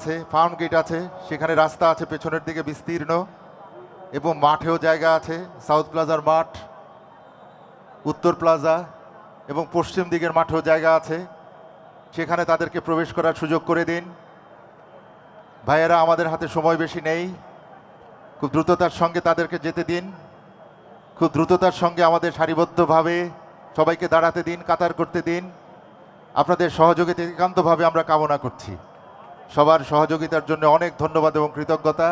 আছে, farm gate আছে, সেখানে রাস্তা আছে পেছনের দিকে বিস্তীর্ণ, এবং মাঠেও জায়গা আছে। সাউথ প্লাজার মাঠ, উত্তর প্লাজা এবং পশ্চিম দিকের মাঠেও জায়গা আছে, সেখানে তাদেরকে প্রবেশ করার সুযোগ করে দিন। ভাইয়েরা, আমাদের হাতে সময় বেশি নেই, খুব দ্রুততার সঙ্গে তাদেরকে যেতে দিন। খুব দ্রুততার সঙ্গে আমাদের সারিবদ্ধভাবে সবাইকে দাঁড়াতে দিন, কাতার করতে দিন। আপনাদের সহযোগিতা একান্তভাবে আমরা কামনা করছি। সবার সহযোগিতার জন্য অনেক ধন্যবাদ এবং কৃতজ্ঞতা।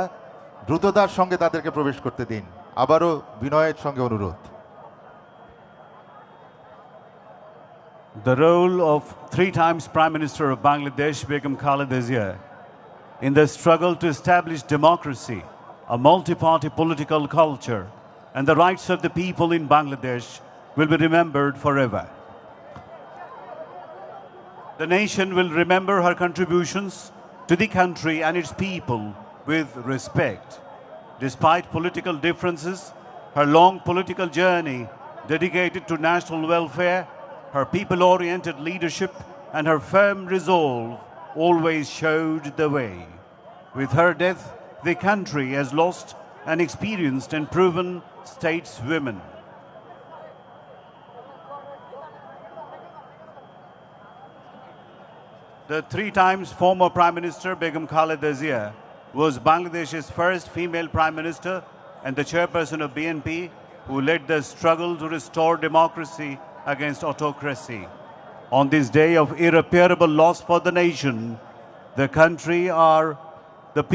দ্রুততার সঙ্গে তাদেরকে প্রবেশ করতে দিন। আবারও বিনয়ের সঙ্গে অনুরোধ। The role of 3 times Prime Minister of Bangladesh, Begum Khaleda Zia, in the struggle to establish democracy, a multi-party political culture, and the rights of the people in Bangladesh will be remembered forever. The nation will remember her contributions to the country and its people with respect. Despite political differences, her long political journey dedicated to national welfare, her people-oriented leadership and her firm resolve always showed the way. With her death, the country has lost an experienced and proven stateswoman. The 3 times former Prime Minister Begum Khaleda Zia was Bangladesh's first female Prime Minister and the chairperson of BNP, who led the struggle to restore democracy against autocracy. On this day of irreparable loss for the nation, the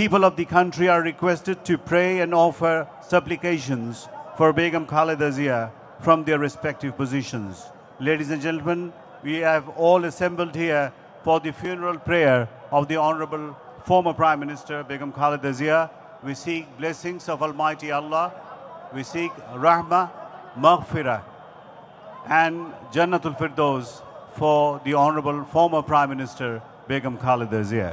people of the country are requested to pray and offer supplications for Begum Khaleda Zia from their respective positions. Ladies and gentlemen, we have all assembled here for the funeral prayer of the Honorable former Prime Minister Begum Khaleda Zia. We seek blessings of Almighty Allah. We seek Rahmah, Maghfirah and Jannatul Firdaus for the Honorable former Prime Minister Begum Khaleda Zia.